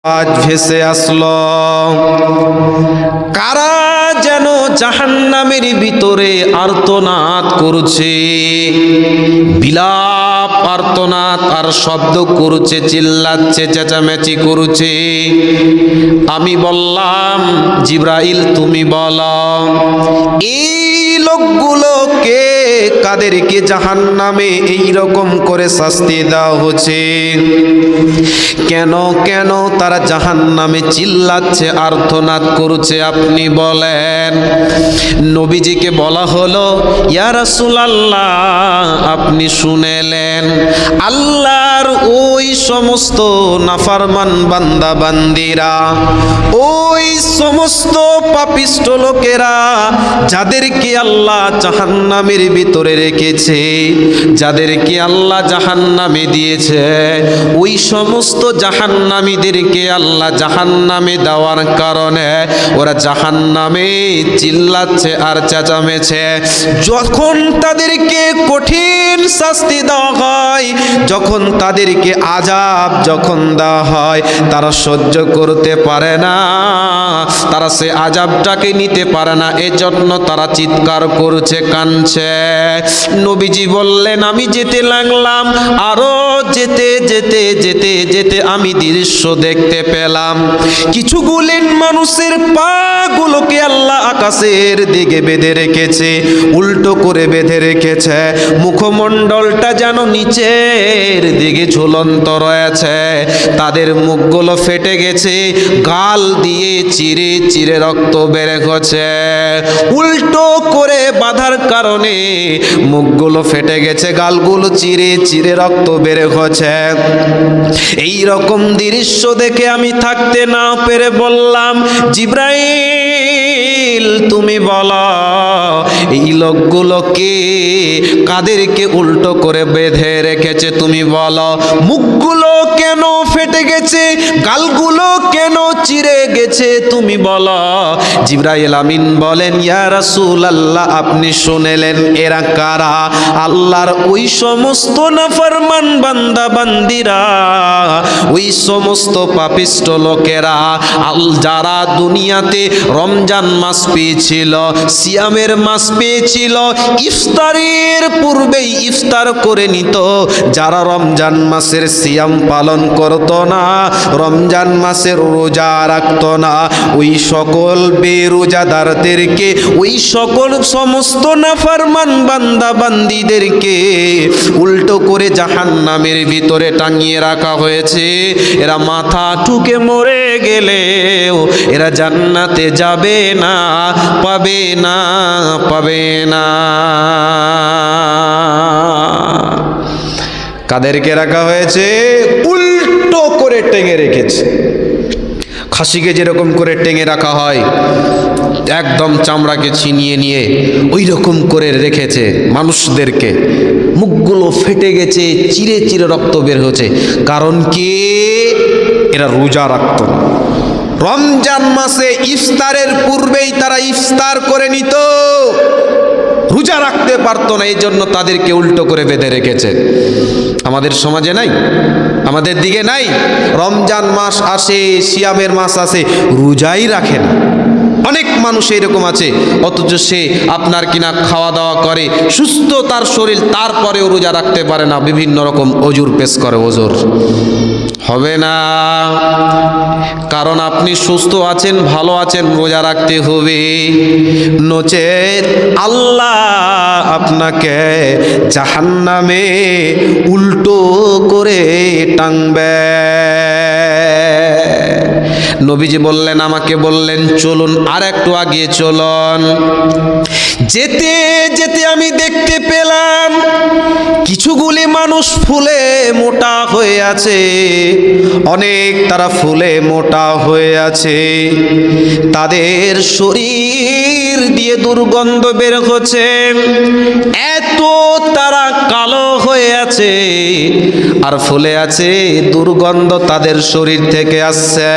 আজ ভেসে আসলো, কারা যেন জাহান্নামের ভিতরে আর্তনাদ করছে, বিলাপ আর্তনাদ আর শব্দ করছে, চিল্লাচ্ছে, চেঁচামেচি করছে। আমি বললাম, জিব্রাইল তুমি বলো এই লোকগুলোকে, কাদেরকে জাহান্নামে এই রকম করে শাস্তি দেওয়া হচ্ছে? কেন কেন তারা জাহান্নামে চিল্লাচ্ছে, আর্তনাদ করছে? আপনি বলেন। নবীজিকে বলা হলো, ইয়া রাসূলুল্লাহ আপনি শুনেলেন, আল্লাহর ওই সমস্ত নাফরমান বান্দা বান্দিরা, ওই সমস্ত পাপিষ্ঠ লোকেরা যাদেরকে আল্লাহ জাহান্নামের ভিতরে রেখেছে, যাদেরকে আল্লাহ জাহান্নামে দিয়েছে, ওই সমস্ত জাহান্নামীদেরকে আল্লাহ জাহান্নামে দেওয়ার কারণে ওরা জাহান্নামে চিল্লাচ্ছে আর চেঁচামেছে। যখন তাদেরকে কঠিন শাস্তি দেওয়া হয়, যখন তাদেরকে আযাব যখন দেওয়া হয়, তারা সহ্য করতে পারে না, তারা সে আযাবটাকে নিতে পারে না, এজন্য তারা চিৎকার করছে, কাঁদছে। নবীজি বললেন, আমি যেতে লাগলাম, আরো যেতে যেতে যেতে যেতে আমি দৃশ্য দেখতে পেলাম, কিছুগুলি মানুষের পা গুলোকে আল্লাহ আকাশের দিকে বেঁধে রেখেছে, উল্টো করে বেঁধে রেখেছে, মুখমণ্ডলটা যেন নিচের দিকে ঝুলন্ত রয়েছে, তাদের মুখগুলো ফেটে গেছে, গাল দিয়ে চিরে চিরে রক্ত বের হচ্ছে, উল্টো করে বাঁধার কারণে মুখগুলো ফেটে গেছে, গালগুলো চিরে চিরে রক্ত বের হচ্ছে। এই রকম দৃশ্য দেখে আমি থাকতে না পেরে বললাম, জিব্রাইল তুমি বলো এই লোকগুলোকে, কাদেরকে উল্টো করে বেঁধে রেখেছে তুমি বলো, মুখগুলো কেন ফেটে গেছে, গালগুলো কেন চিরে গেছে তুমি বলো। জিব্রাইল আমিন বলেন, ইয়া রাসূলুল্লাহ আপনি শুনেলেন, এরা কারা? আল্লাহর ওই সমস্ত নাফরমান বান্দা বান্দিরা, ওই সমস্ত পাপিষ্ঠ লোকেরা যারা দুনিয়াতে রমজান মাস পেয়েছিল, সিয়ামের মাস পেয়েছিল, ইফতারের পূর্বেই ইফতার করে নিত, যারা রমজান মাসের সিয়াম পালন করত না, রমজান মাসের রোজা রাখত না, ওই সকল বেরোজাদারদেরকে, ওই সকল সমস্ত নাফরমান বান্দা বান্দিদেরকে উল্টো করে জাহান্নামের ভিতরে টাঙিয়ে রাখা হয়েছে। এরা মাথা ঠুকে মরে গেলেও এরা জান্নাতে যাবে না, পাবে না, পাবে না। কাদেরকে রাখা হয়েছে? উল্টো করে টেঙে রেখেছে। খাসিকে যেরকম করে টেঙে রাখা হয়, একদম চামড়াকে ছিনিয়ে নিয়ে ওই রকম করে রেখেছে মানুষদেরকে, মুখগুলো ফেটে গেছে, চিরে চিরে রক্ত বের হয়েছে। কারণ কি? এরা রোজা রাখত না, রমজান মাসে ইফতারের পূর্বেই তারা ইফতার করে নিত, রোজা রাখতে পারতো না, এই জন্য তাদেরকে উল্টো করে বেঁধে রেখেছে। আমাদের সমাজে নাই, আমাদের দিকে নাই, রমজান মাস আসে, সিয়ামের মাস আসে, রোজাই রাখে না। অনেক মানুষ এরকম আছে, অথচ সে আপনার কিনা খাওয়া দাওয়া করে, সুস্থ তার শরীর, তারপরেও রোজা রাখতে পারে না, বিভিন্ন রকম ওজুর পেশ করে। ওজুর হবে না, কারণ আপনি সুস্থ আছেন, ভালো আছেন, রোজা রাখতে হবে, নচেত আল্লাহ আপনাকে জাহান্নামে উল্টো করে টাঙবে। নবীজি বললেন, আমাকে বললেন চলুন, আর একটু আগে চলুন। যেতে যেতে আমি দেখতে পেলাম কিছুগুলি মানুষ ফুলে মোটা হয়ে আছে, অনেক তারা ফুলে মোটা হয়ে আছে, তাদের শরীর দিয়ে দুর্গন্ধ বের হচ্ছে, এত তারা কালো হয়ে আছে আর ফুলে আছে, দুর্গন্ধ তাদের শরীর থেকে আসছে।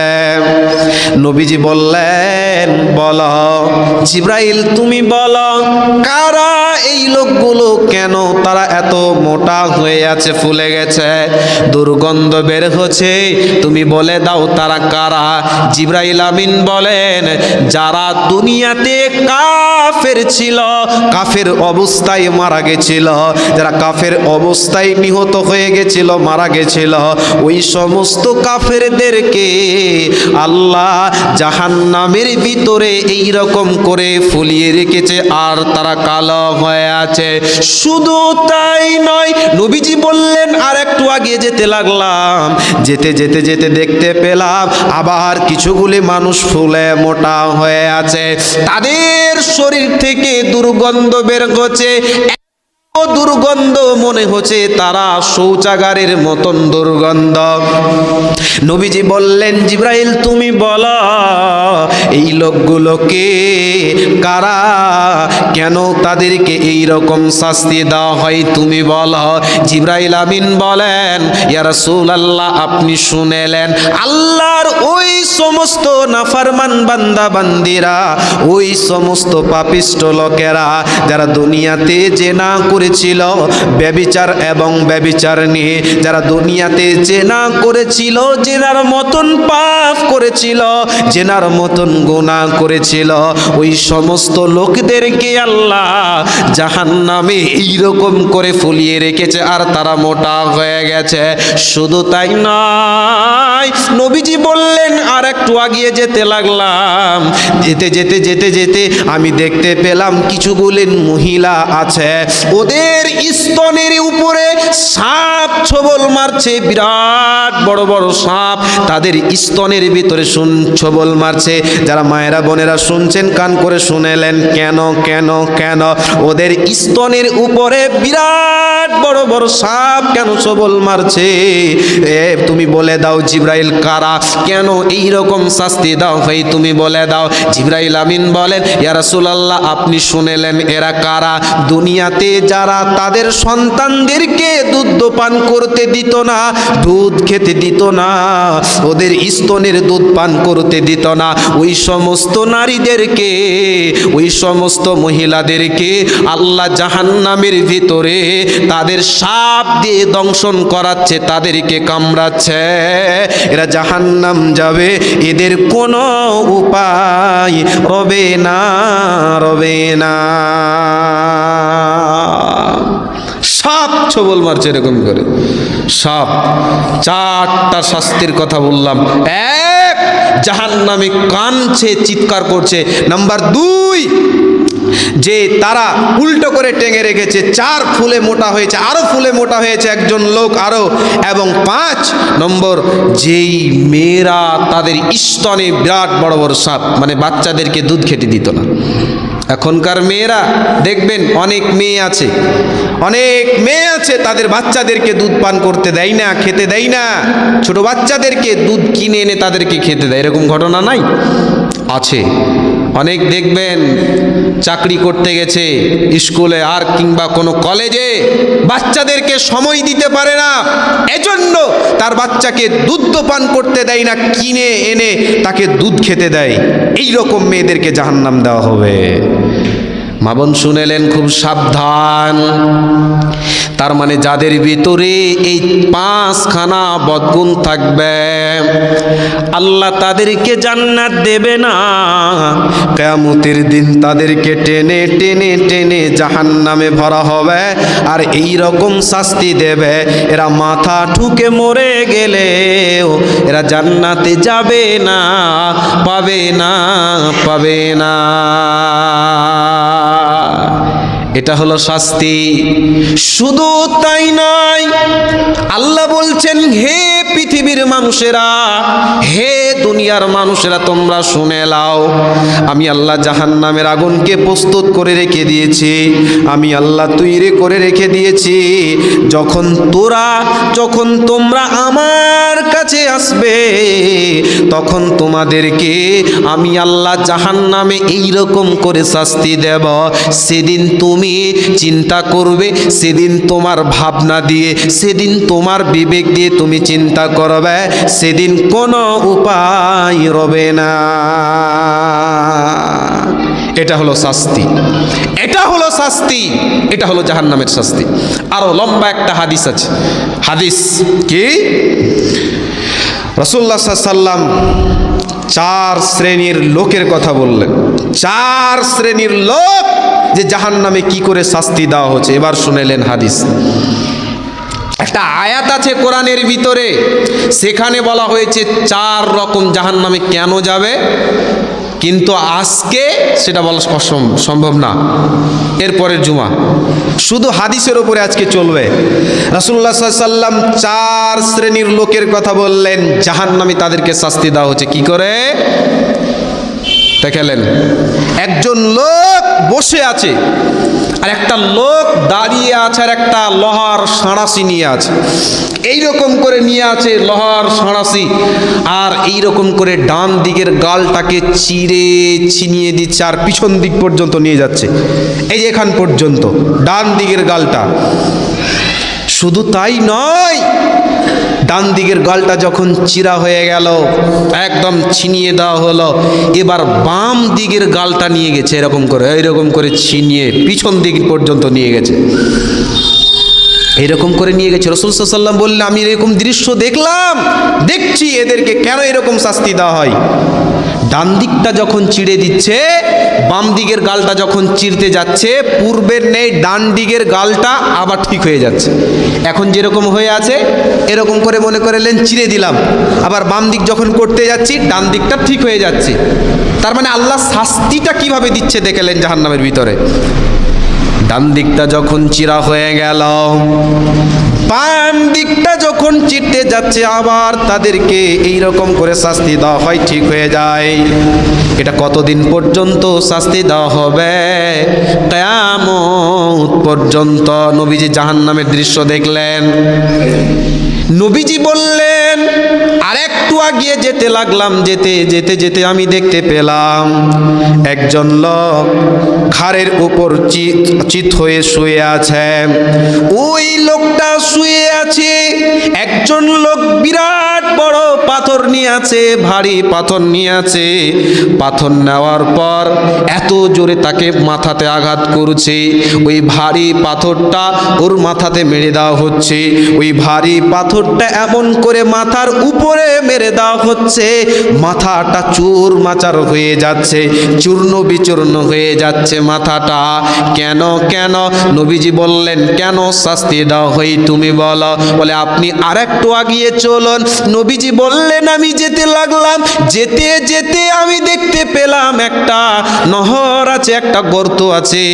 নবীজি বললেন, বলো জিব্রাইল তুমি বলো, কারা এই লোকগুলো কেন তারা এত মোটা হয়ে আছে, ফুলে গেছে, দুর্গন্ধ বের হচ্ছে, তুমি বলে দাও তারা কারা? জিবরাইল আমিন বলেন, যারা দুনিয়াতে কাফের ছিল, কাফের অবস্থায় মারা গেছিল, যারা কাফের অবস্থায় নিহত হয়ে গেছিল, মারা গেছিল, ওই সমস্ত কাফেরদেরকে আল্লাহ জাহান্নামের ভিতরে এই রকম করে ফুলিয়ে রেখেছে, আর তারা কালো হয়ে আছে। শুধু তাই নয়, নবীজি বললেন, আর একটু আগে যেতে লাগলাম, যেতে যেতে যেতে দেখতে পেলাম আবার কিছুগুলি মানুষ ফুলে মোটা হয়ে আছে, তাদের শরীর থেকে দুর্গন্ধ বের হচ্ছে, দুর্গন্ধ মনে হচ্ছে তারা শৌচাগারের মতন দুর্গন্ধ। নবীজি বললেন, জিবরাইল তুমি বলো এই লোকগুলোকে কারা, কেন তাদেরকে এই রকম শাস্তি দেওয়া হয়, তুমি বলো। জিবরাইল আমিন বলেন, ইয়া রাসূলুল্লাহ আপনি শুনেলেন, আল্লাহর ওই সমস্ত নাফরমান বান্দা বান্দিরা, ওই সমস্ত পাপিষ্ট লোকেরা যারা দুনিয়াতে জেনা করেছিল, ব্যভিচার এবং ব্যভিচার নিয়ে যারা দুনিয়াতে জেনা করেছিল, জেনার মতন পাপ করেছিল, জেনার মতন গুনাহ করেছিল, ওই সমস্ত লোকদেরকে আল্লাহ জাহান্নামে এইরকম করে ফুলিয়ে রেখেছে, আর তারা মোটা হয়ে গেছে। শুধু তাই নয়, নবীজি বললেন, আর একটু আগিয়ে যেতে লাগলাম, যেতে যেতে যেতে যেতে আমি দেখতে পেলাম কিছুগুলি মহিলা আছে, ওদের স্তনের উপরে সাপ ছোবল মারছে, বিরাট বড় বড় সাপ তাদের স্তনের ভিতরে ছোবল মারছে। যারা মায়েরা বোনেরা শুনছেন কান করে শুনেলেন, কেন কেন কেন ওদের স্তনের উপরে বিরাট বড় বড় সাপ কেন ছোবল মারছে? তুমি বলে দাও জিবরাইল কারা, কেন এই রকম শাস্তি দাও ভাই, তুমি বলে দাও। জিবরাইল আমিন বলেন, ইয়া রাসূলুল্লাহ আপনি শুনেলেন এরা কারা? দুনিয়াতে যারা তাদের সন্তানদেরকে দুধ পান করতে দিত না, দুধ খেতে দিত না, ওদের স্তনের দুধ পান করতে দিত না, ওই সমস্ত নারীদেরকে, ওই সমস্ত মহিলাদেরকে আল্লাহ জাহান্নামের ভিতরে তাদের সাপ দিয়ে দংশন করাচ্ছে, তাদেরকে কামড়াচ্ছে, এরা জাহান্নাম যাবে, এদের কোনো উপায় রবে না, রবে না। সাপ ছোবল মারছে এরকম করে, সাপ। চারটা শাস্তির কথা বললাম, এক, জাহান্নামে কাঁদছে, চিৎকার করছে। নাম্বার দুই, যে তারা উল্টো করে টেঙে রেখেছে, চার, ফুলে মোটা হয়েছে, আরো ফুলে মোটা হয়েছে একজন লোক আরো। এবং পাঁচ নম্বর, যেই মেয়েরা তাদের স্তনে বিরাট বড় বড় সাপ, মানে বাচ্চাদেরকে দুধ খেতে দিত না। এখনকার মেয়েরা দেখবেন, অনেক মেয়ে আছে, অনেক মেয়ে আছে তাদের বাচ্চাদেরকে দুধ পান করতে দেয় না, খেতে দেয় না, ছোট বাচ্চাদেরকে দুধ কিনে এনে তাদেরকে খেতে দেয়। এরকম ঘটনা নাই? আছে। অনেক দেখবেন চাকরি করতে গেছে স্কুলে আর কিংবা কোনো কলেজে, বাচ্চাদেরকে সময় দিতে পারে না, এজন্য তার বাচ্চাকে দুধ পান করতে দেয় না, কিনে এনে তাকে দুধ খেতে দেয়। এই রকম মেয়েদেরকে জাহান্নাম দেওয়া হবে। মা বোন শুনেলেন, খুব সাবধান। তার মানে যাদের ভিতরে এই পাঁচখানা বদগুণ থাকবে, আল্লাহ তাদেরকে জান্নাত দেবে না, কিয়ামতের দিন তাদেরকে টেনে টেনে টেনে জাহান্নামে ভরা হবে, আর এই রকম শাস্তি দেবে। এরা মাথা ঠুকে মরে গেলেও এরা জান্নাতে যাবে না, পাবে না, পাবে না। এটা হলো শাস্তি। শুধু তাই নয়, আল্লাহ বলছেন, হে পৃথিবীর মানুষেরা, হে দুনিয়ার মানুষেরা, তোমরা শুনে লাও, আমি আল্লাহ জাহান্নামের আগুনকে প্রস্তুত করে রেখে দিয়েছি, আমি আল্লাহ তৈরি করে রেখে দিয়েছি। যখন তোমরা আমার কাছে আসবে, তখন তোমাদেরকে আমি আল্লাহ জাহান্নামে এইরকম করে শাস্তি দেব। সেদিন তুমি চিন্তা করবে, সেদিন তোমার ভাবনা দিয়ে, সেদিন তোমার বিবেক দিয়ে তুমি চিন্তা করবে, সেদিন কোনো উপায় রবে না। এটা হলো শাস্তি, এটা হলো শাস্তি, এটা হলো জাহান্নামের শাস্তি। আরো লম্বা একটা হাদিস আছে। হাদিস কি? রাসূলুল্লাহ সাল্লাল্লাহু আলাইহি ওয়াসাল্লাম 4 শ্রেণীর লোকের কথা বললেন। 4 শ্রেণীর লোক যে জাহান্নামে কি করে শাস্তি দেওয়া হচ্ছে, এবার শুনেলেন হাদিস। একটা আয়াত আছে কোরআনের ভিতরে, সেখানে বলা হয়েছে 4 রকম জাহান্নামে কেন যাবে, কিন্তু আজকে সেটা বলা সম্ভব না। এরপরের জুমা শুধু হাদিসের উপরে আজকে চলবে। রাসূলুল্লাহ সাল্লাল্লাহু আলাইহি ওয়াসাল্লাম 4 শ্রেণীর লোকের কথা বললেন, জাহান্নামে তাদেরকে শাস্তি দেওয়া হচ্ছে কি করে। দেখলেন, একজন লোক বসে আছে, আর একটা লোক দাঁড়িয়ে আছে, আর একটা লোহার সাঁড়াশি নিয়ে আছে। এইরকম করে নিয়ে আছে লোহার সাঁড়াশি, আর এইরকম করে ডান দিকের গালটাকে চিরে ছিনিয়ে দিচ্ছে, আর পিছন দিক পর্যন্ত নিয়ে যাচ্ছে। এই যে এখান পর্যন্ত ডান দিকের গালটা। শুধু তাই নয়, ডান দিকের গালটা যখন চিরা হয়ে গেল, একদম ছিনিয়ে দেওয়া হলো, এবার বাম দিকের গালটা নিয়ে গেছে এরকম করে, এইরকম করে ছিনিয়ে পিছন দিক পর্যন্ত নিয়ে গেছে। এরকম করে নিয়ে গেছে। রাসূল সাল্লাল্লাহু আলাইহি ওয়াসাল্লাম বললেন, আমি এরকম দৃশ্য দেখলাম, দেখছি এদেরকে কেন এরকম শাস্তি দেওয়া হয়। ডান দিকটা যখন চিড়ে দিচ্ছে, বাম দিকের গালটা যখন চিরতে যাচ্ছে, পূর্বের নেই ডান দিকের গালটা আবার ঠিক হয়ে যাচ্ছে। এখন যেরকম হয়ে আছে এরকম করে মনে করলেন চিড়ে দিলাম, আবার বাম দিক যখন করতে যাচ্ছি ডান দিকটা ঠিক হয়ে যাচ্ছে। তার মানে আল্লাহ শাস্তিটা কিভাবে দিচ্ছে দেখলেন জাহান্নামের ভিতরে। ডান দিকটা যখন চিরা হয়ে গেল, বাম দিকটা যখন চিরতে যাচ্ছে, আবার তাদেরকে এইরকম করে শাস্তি দেওয়া হয়, ঠিক হয়ে যায়। এটা কতদিন পর্যন্ত শাস্তি দেওয়া হবে? কিয়ামত পর্যন্ত। নবীজি জাহান্নামের দৃশ্য দেখলেন, নবীজি বললেন, আর একটু আগিয়ে যেতে লাগলাম, যেতে যেতে যেতে আমি দেখতে পেলাম একজন লোক ঘাড়ের উপর চিত হয়ে শুয়ে আছে। ওই লোকটা শুয়ে আছে, একজন লোক বিরাট বড় পাথর নিয়ে আছে, ভারী পাথর নিয়ে আছে। পাথর নেওয়ার পর এত জোরে তাকে মাথাতে আঘাত করছে, ওই ভারী পাথরটা ওর মাথাতে মেরে দেওয়া হচ্ছে। ওই ভারী পাথরটা এমন করে মাথার উপরে মেরে দেওয়া হচ্ছে, মাথাটা চুর মাচার হয়ে যাচ্ছে, চূর্ণ বিচূর্ণ হয়ে যাচ্ছে মাথাটা। কেন কেন? নবীজি বললেন, কেন শাস্তি দেওয়া হয় তুমি বলো? বলে আপনি আর একটু আগিয়ে চলুন। নবীজি বললেন, আমি যেতে লাগলাম, যেতে যেতে আমি দেখতে পেলাম একটা নহর আছে, একটা গর্ত আছে।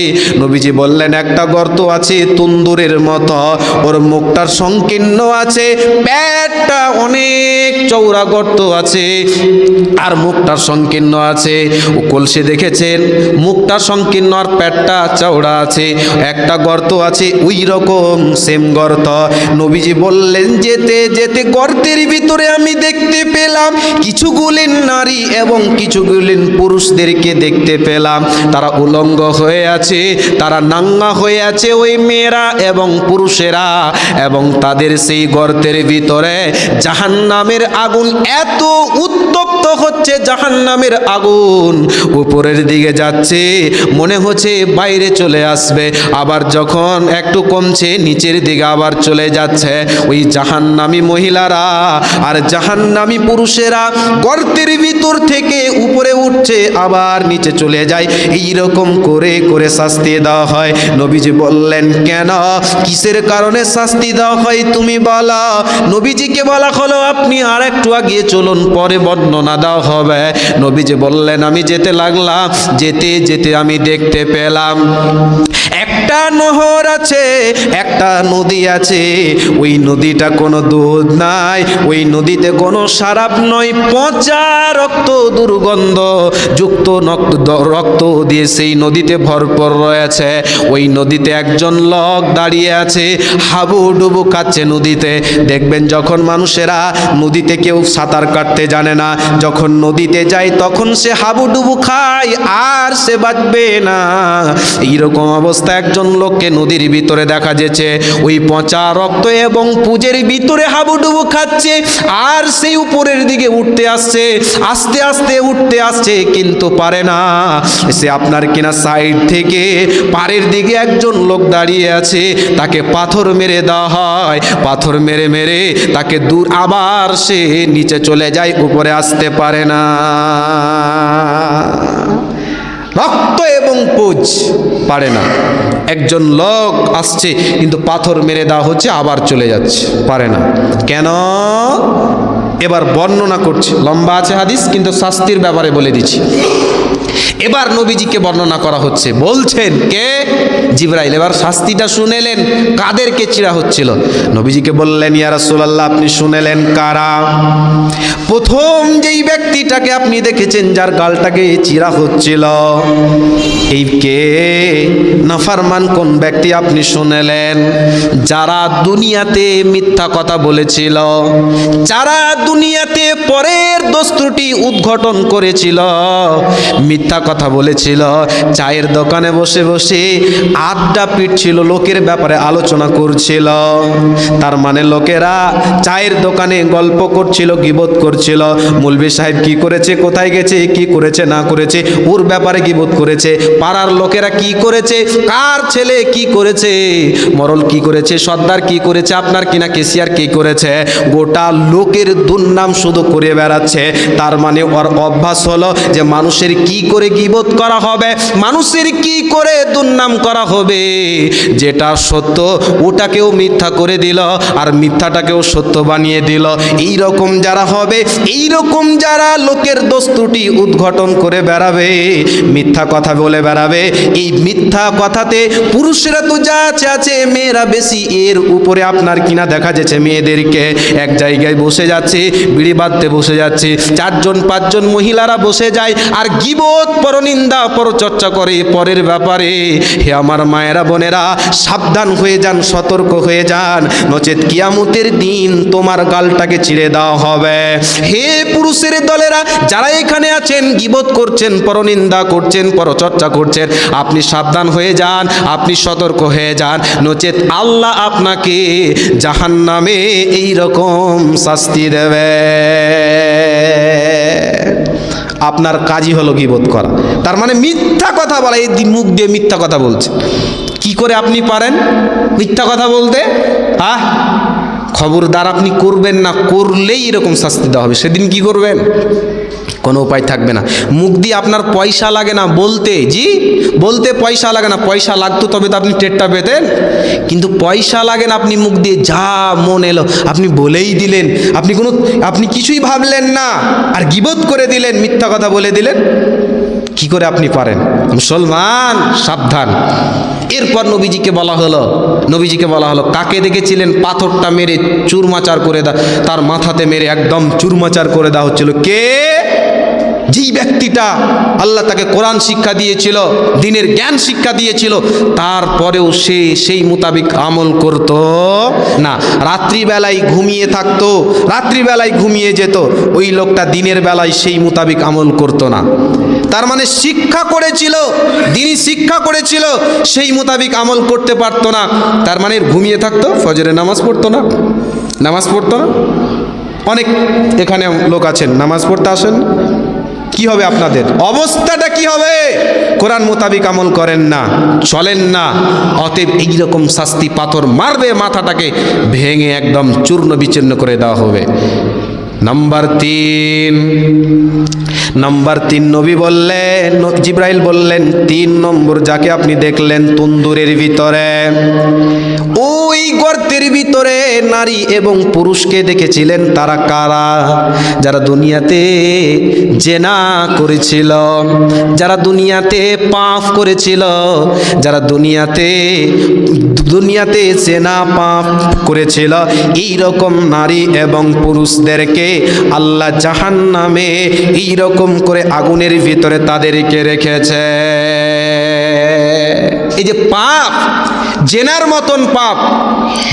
নবীজি বললেন, একটা গর্ত আছে তন্দুরের মতো, ওর মুখটার সংকীর্ণ আছে, পেটটা অনেক চওড়া গর্ত আছে, আর মুখটা সংকীর্ণ আছে। ও কলসি দেখেছেন, মুখটা সংকীর্ণ আর পেটটা চওড়া আছে। একটা গর্ত আছে ওই রকম সেম গর্ত। নবীজি বললেন, যেতে যেতে গর্তের ভিতরে আমি দেখতে পেলাম কিছুগুলি নারী এবং কিছুগুলি পুরুষদেরকে দেখতে পেলাম। তারা উলঙ্গ হয়ে আছে, তারা নাঙ্গা হয়ে আছে, ওই মেয়েরা এবং পুরুষেরা। এবং তাদের সেই গর্তের ভিতরে জাহান্নামের আগুন এত উত্তপ্ত হচ্ছে, জাহান্নামের আগুন উপরের দিকে যাচ্ছে, মনে হচ্ছে বাইরে চলে আসবে, আবার যখন একটু কমছে নিচের দিকে আবার চলে যাচ্ছে। ওই জাহান্নামী মহিলারা আর জাহান্নামী পুরুষেরা গর্তের ভিতর থেকে উপরে উঠছে, আবার নিচে চলে যায়। এইরকম করে করে শাস্তি দেওয়া হয়। নবীজি বললেন, কেন, কিসের কারণে শাস্তি দেওয়া হয় তুমি বলো? নবীজিকে বলা হলো, আপনি আর একটু আগিয়ে চলুন, পরে বর্ণনা দেওয়া হবে। নবীজি বললেন, আমি যেতে লাগলাম, যেতে যেতে আমি দেখতে পেলাম একটা নহর আছে, একটা নদী আছে। ওই নদীটা কোনো দুধ নাই, ওই নদীতে কোনো সারাপ নয়, পচা রক্ত, দুর্গন্ধ যুক্ত রক্ত দিয়ে সেই নদীতে ভরপুর রয়েছে। ওই নদীতে একজন লোক দাঁড়িয়ে আছে, হাবুডুবু খাচ্ছে নদীতে। দেখবেন যখন মানুষেরা নদীতে, কেউ সাঁতার কাটতে জানে না, যখন নদীতে যায় তখন সে হাবুডুবু খায়, আর সে বাঁচবে না। এইরকম অবস্থা ফেরেশতা একজন লোককে নদীর ভিতরে দেখা যেছে, ওই পচা রক্ত এবং পুজের ভিতরে হাবুডুবু খাচ্ছে, আর সেই উপরের দিকে উঠতে আসছে, আস্তে আস্তে উঠতে আসছে, কিন্তু পারে না। সে আপনার কিনা সাইড থেকে পাড়ের দিকে একজন লোক দাঁড়িয়ে আছে, তাকে পাথর মেরে দেওয়া হয়, পাথর মেরে মেরে তাকে দূর, আবার সে নিচে চলে যায়, উপরে আসতে পারে না। রক্ত এবং পুজ পারে না। একজন লোক আসছে কিন্তু পাথর মেরে দেওয়া হচ্ছে, আবার চলে যাচ্ছে, পারে না। কেন? এবার বর্ণনা করছে, লম্বা আছে হাদিস, কিন্তু শাস্তির ব্যাপারে বলে দিচ্ছি। এবার নবীজিকে বর্ণনা করা হচ্ছে, বলছেন কে? জিবরাইল। এবার শাস্তিটা শুনেলেন, কাদেরকে চিড়া হচ্ছিল। নবীজিকে বললেন, ইয়া রাসূলুল্লাহ, আপনি শুনেলেন কারা? প্রথম যেই ব্যক্তিটাকে আপনি দেখেছেন, যার গালটাকে চিড়া হচ্ছিল, এই কে? নাফরমান কোন ব্যক্তি আপনি শুনেলেন? যারা দুনিয়াতে মিথ্যা কথা বলেছিল, যারা দুনিয়াতে পরের দোষ ত্রুটি উদ্ঘাটন করেছিল, মিথ্যা কথা বলেছিল, চায়ের দোকানে বসে বসে আড্ডা পিটছিল, লোকের ব্যাপারে আলোচনা করছিল। তার মানে লোকেরা চায়ের দোকানে গল্প করছিল, গীবত করছিল, মৌলভী সাহেব কি করেছে, কোথায় গেছে, কি করেছে না করেছে, ওর ব্যাপারে গীবত করেছে। পাড়ার লোকেরা কি করেছে, কার ছেলে কি করেছে, মরল কি করেছে, সর্দার কি করেছে, আপনার কিনা কেসিয়ার কি করেছে, গোটা লোকের দুর্নাম শুধু করে বেড়াচ্ছে। তার মানে ওর অভ্যাস হলো যে মানুষের কি করে গীবত করা হবে, মানুষের কি করে দুর্নাম করা হবে, যেটা সত্য ওটাকেও মিথ্যা করে দিল, আর মিথ্যাটাকেও সত্য বানিয়ে দিল। এই রকম যারা হবে, এই রকম যারা লোকের দোষ ত্রুটি উদ্ঘাটন করে বেড়াবে, মিথ্যা কথা বলে বেড়াবে, এই মিথ্যা কথাতে পুরুষেরা তো যা আছে, মেয়েরা বেশি, এর উপরে আপনার কিনা দেখা যাচ্ছে মেয়েদেরকে এক জায়গায় বসে যাচ্ছে, বিড়ি বাঁধতে বসে যাচ্ছে, 4-5 মহিলারা বসে যায় আর গীবত, পরনিন্দা, পরচর্চা করে পরের ব্যাপারে। হে আমার মায়েরা, বোনেরা, সাবধান হয়ে যান, সতর্ক হয়ে যান, নচেত কিয়ামতের দিন তোমার গালটাকে ছিঁড়ে দেওয়া হবে। হে পুরুষের দলেরা যারা এখানে আছেন, গীবত করছেন, পরনিন্দা করছেন, পরচর্চা করছেন, আপনি সাবধান হয়ে যান, আপনি সতর্ক হয়ে যান, নচেত আল্লাহ আপনাকে জাহান্নামে এই রকম শাস্তি দেবে। আপনার কাজই হলো গীবত করা, তার মানে মিথ্যা কথা বলা। এই মুখ দিয়ে মিথ্যা কথা বলছে, কি করে আপনি পারেন মিথ্যা কথা বলতে? খবরদার আপনি করবেন না, করলেই এরকম শাস্তি দেওয়া হবে। সেদিন কি করবেন? কোনো উপায় থাকবে না। মুখ দিয়ে আপনার পয়সা লাগে না বলতে, জি বলতে পয়সা লাগে না, পয়সা লাগতো তবে তো আপনি টেরটা পেতেন, কিন্তু পয়সা লাগে না, আপনি মুখ দিয়ে যা মন এলো আপনি বলেই দিলেন, আপনি কিছুই ভাবলেন না, আর গীবত করে দিলেন, মিথ্যা কথা বলে দিলেন। কি করে আপনি পারেন? মুসলমান সাবধান। এরপর নবীজিকে বলা হলো কাকে দেখেছিলেন পাথরটা মেরে চুরমাচার করে তার মাথাতে মেরে একদম চুরমাচার করে দেওয়া হচ্ছিল? কে? যেই ব্যক্তিটা আল্লাহ তাকে কোরআন শিক্ষা দিয়েছিল, দ্বীনের জ্ঞান শিক্ষা দিয়েছিল, তারপরেও সে সেই মোতাবিক আমল করত না। রাত্রিবেলায় ঘুমিয়ে থাকতো, রাত্রিবেলায় ঘুমিয়ে যেত, ওই লোকটা দিনের বেলায় সেই মোতাবিক আমল করত না। তার মানে শিক্ষা করেছিল, দ্বীনি শিক্ষা করেছিল, সেই মোতাবিক আমল করতে পারতো না। তার মানে ঘুমিয়ে থাকতো, ফজরে নামাজ পড়তো না, অনেক এখানে লোক আছেন নামাজ পড়তে আসেন, কি হবে আপনাদের অবস্থাটা কি হবে? কোরআন মোতাবিক আমল করেন না, চলেন না, অতএব এইরকম শাস্তি, পাথর মারবে, মাথাটাকে ভেঙে একদম চূর্ণ বিচূর্ণ করে দেওয়া হবে। নাম্বার 3 নবী বললেন, জিবরাইল বললেন, 3 নম্বর যাকে আপনি দেখলেন তন্দুরের ভিতরে, ওই গর্তের ভিতরে নারী এবং পুরুষকে দেখেছিলেন। তারা কারা? যারা দুনিয়াতে জেনা করেছিল, যারা দুনিয়াতে পাপ করেছিল, যারা দুনিয়াতে জেনা পাপ করেছিল, এই রকম নারী এবং পুরুষদেরকে আল্লাহ জাহান্নামে এই রকম করে আগুনের ভিতরে তাদেরকে রেখেছে। এই যে পাপ, জেনার মতন পাপ,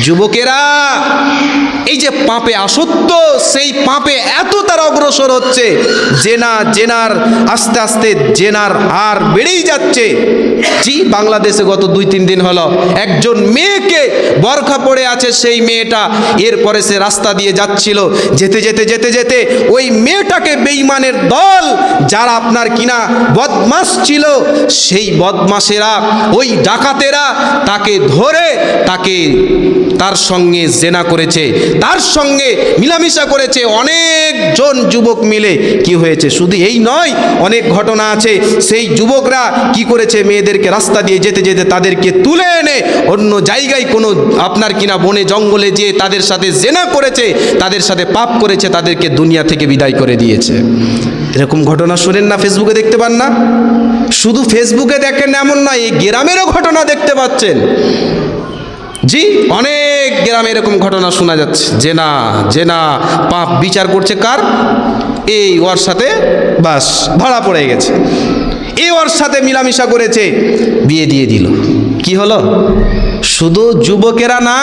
যুবকেরা এই যে পাপে আসক্ত, সেই পাপে এত তারা অগ্রসর হচ্ছে, জেনার আস্তে আস্তে জেনার হার বেড়েই যাচ্ছে। জি, বাংলাদেশে গত 2-3 দিন হলো একজন মেয়েকে বরখা পড়ে আছে, সেই মেয়েটা, এরপরে সে রাস্তা দিয়ে যাচ্ছিল, যেতে যেতে যেতে যেতে ওই মেয়েটাকে বেঈমানের দল, যারা আপনার কিনা বদমাশ ছিল, সেই বদমাশেরা, ওই ডাকাতেরা তাকে ধরে তার সঙ্গে জেনা করেছে, তার সঙ্গে মিলামিশা করেছে অনেকজন যুবক মিলে। কি হয়েছে? শুধু এই নয়, অনেক ঘটনা আছে। সেই যুবকরা কি করেছে, মেয়েদেরকে রাস্তা দিয়ে যেতে যেতে তাদেরকে তুলে এনে অন্য জায়গায় কোনো আপনার কিনা বনে জঙ্গলে যেয়ে তাদের সাথে জেনা করেছে, তাদের সাথে পাপ করেছে, তাদেরকে দুনিয়া থেকে বিদায় করে দিয়েছে। এরকম ঘটনা শোনেন না, ফেসবুকে দেখতে পান না? শুধু ফেসবুকে দেখেন এমন নয়, এই গ্রামেরও ঘটনা দেখতে পাচ্ছেন। জি, অনেক গ্রামে এরকম ঘটনা শোনা যাচ্ছে। জেনা পাপ, বিচার করছে কার? এই ওর সাথে বাস ধরা পড়ে গেছে, এই ওর সাথে মিলামিশা করেছে, বিয়ে দিয়ে দিল। কি হলো? শুধু যুবকেরা না,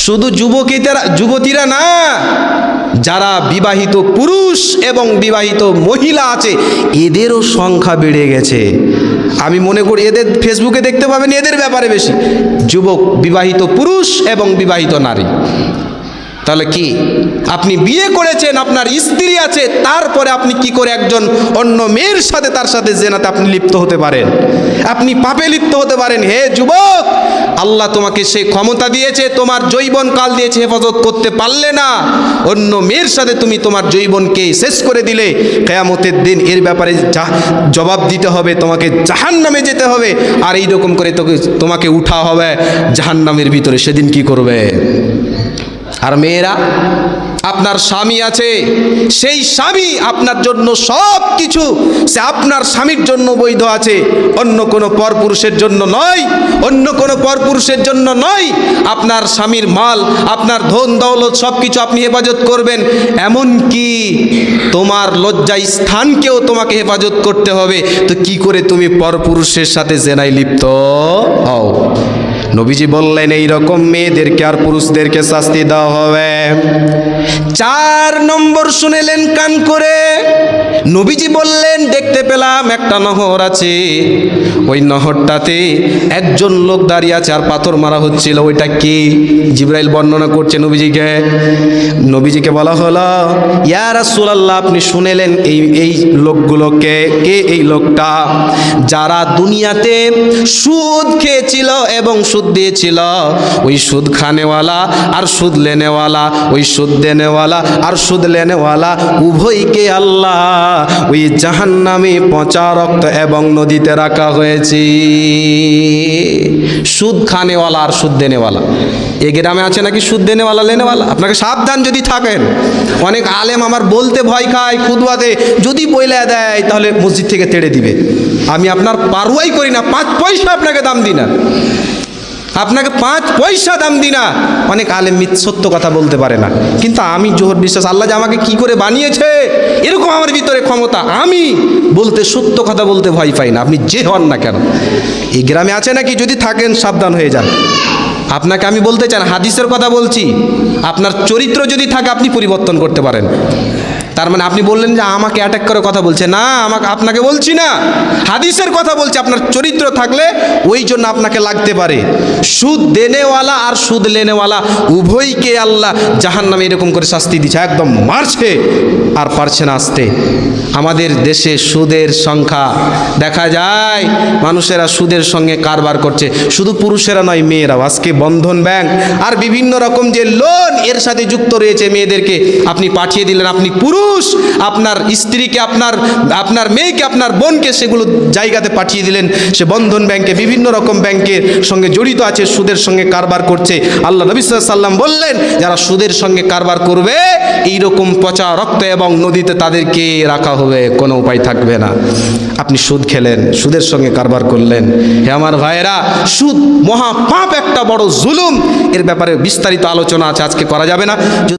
শুধু যুবতীরা না, যারা বিবাহিত পুরুষ এবং বিবাহিত মহিলা আছে, এদেরও সংখ্যা বেড়ে গেছে। আমি মনে করি এদের ফেসবুকে দেখতে পাবেন এদের ব্যাপারে বেশি, যুবক, বিবাহিত পুরুষ এবং বিবাহিত নারী। তাহলে কি, আপনি বিয়ে করেছেন, আপনার স্ত্রী আছে, তারপরে আপনি কি করে একজন অন্য মেয়ের সাথে, তার সাথে জেনাতে আপনি লিপ্ত হতে পারেন? আপনি পাপে লিপ্ত হতে পারেন। হে যুবক, আল্লাহ তোমাকে সে ক্ষমতা দিয়েছে, তোমার যৌবন কাল দিয়েছে, হেফাজত করতে পারলে না, অন্য মেয়ের সাথে তুমি তোমার যৌবনকে শেষ করে দিলে, কিয়ামতের দিন এর ব্যাপারে জবাব দিতে হবে, তোমাকে জাহান্নামে যেতে হবে, আর এইরকম করে তোমাকে উঠা হবে জাহান্নামের ভিতরে। সেদিন কি করবে? আর মেয়েরা, আপনার স্বামী আছে, সেই স্বামী আপনার জন্য সব কিছু, সে আপনার স্বামীর জন্য বৈধ আছে, অন্য কোনো পরপুরুষের জন্য নয়, অন্য কোনো পরপুরুষের জন্য নয়। আপনার স্বামীর মাল, আপনার ধন দৌলত সব কিছু আপনি হেফাজত করবেন, এমন কি তোমার লজ্জায় স্থানকেও তোমাকে হেফাজত করতে হবে। তো কি করে তুমি পরপুরুষের সাথে জেনায় লিপ্ত হও? নবীজি বললেন, এই রকম মেয়েদেরকে আর পুরুষদেরকে শাস্তি দেওয়া হবে। 4 নম্বর শুনেলেন কান করে, নবীজি বললেন, দেখতে পেলাম একটা নহর আছে, ওই নহরটাতে একজন লোক দাঁড়িয়ে আছে আর পাথর মারা হচ্ছিল। ওইটা কি? জিবরাইল বর্ণনা করছে নবীজিকে বলা হলো, ইয়া রাসূলুল্লাহ, আপনি শুনেলেন এই লোকগুলোকে? কে এই লোকটা? যারা দুনিয়াতে সুদ খেয়েছিল এবং সুদ দিয়েছিল, ওই সুদ খানেওয়ালা আর সুদ লেনেওয়ালা, ওই সুদ দেনেওয়ালা আর সুদ লেনেওয়ালা উভয়কে আল্লাহ ওই জাহান্নামে পচা রক্ত এবং নদীতে রাখা হয়েছে। সুদ খানেওয়ালা আর সুদ দেনেওয়ালা, এই গ্রামে আছে নাকি সুদ দেনেওয়ালা লেনেওয়ালা? আপনাকে সাবধান যদি থাকেন। অনেক আলেম আমার বলতে ভয় খায়, খুতবাতে যদি বইলা দেয় তাহলে মসজিদ থেকে তেড়ে দিবে। আমি আপনার পারোয়াই করি না, 5 পয়সা আপনাকে দাম দিই না, আপনাকে 5 পয়সা দাম দিই না। অনেক আলেম সত্য কথা বলতে পারে না, কিন্তু আমি জোহর বিশ্বাস, আল্লাহ যে আমাকে কি করে বানিয়েছে, এরকম আমার ভিতরে ক্ষমতা, আমি বলতে, সত্য কথা বলতে ভয় পাই না, আপনি যে হন না কেন। এই গ্রামে আছে নাকি? যদি থাকেন সাবধান হয়ে যান। আপনাকে আমি বলতে চান, হাদিসের কথা বলছি, আপনার চরিত্র যদি থাকে আপনি পরিবর্তন করতে পারেন। তার মানে আপনি বললেন যে আমাকে অ্যাটাক করে কথা বলছে, না, আপনাকে বলছি না, হাদিসের কথা বলছি। আপনার চরিত্র থাকলে ওই জন্য আপনাকে লাগতে পারে। সুদ দেনেওয়ালা আর সুদ লেনেওয়ালা উভয়কে আল্লাহ জাহান্নামে এরকম করে শাস্তি দিচ্ছে, একদম মারছে আর পারছে না আসতে। আমাদের দেশে সুদের সংখ্যা দেখা যায়, মানুষেরা সুদের সঙ্গে কারবার করছে, শুধু পুরুষেরা নয়, মেয়েরাও। আজকে বন্ধন ব্যাংক আর বিভিন্ন রকম যে লোন এর সাথে যুক্ত রয়েছে, মেয়েদেরকে আপনি পাঠিয়ে দিলেন, আপনি পুরুষ, আপনার স্ত্রীকে, আপনার মেয়েকে, আপনার বোনকে সেগুলো জায়গাতে পাঠিয়ে দিলেন, সে বন্ধন ব্যাংকে, বিভিন্ন রকম ব্যাংকের সঙ্গে জড়িত আছে, সুদের সঙ্গে কারবার করছে। আল্লাহ নবী সাল্লাল্লাহু আলাইহি ওয়াসাল্লাম বললেন, যারা সুদের সঙ্গে কারবার করবে, এইরকম পচা রক্ত এবং নদীতে তাদেরকে রাখা হবে, কোনো উপায় থাকবে না। আপনি সুদ খেলেন, সুদের সঙ্গে কারবার করলেন। হে আমার ভাইয়েরা, সুদ মহা পাপ, একটা বড় জুলুম। এর ব্যাপারে বিস্তারিত আলোচনা আছে, আজকে করা যাবে না।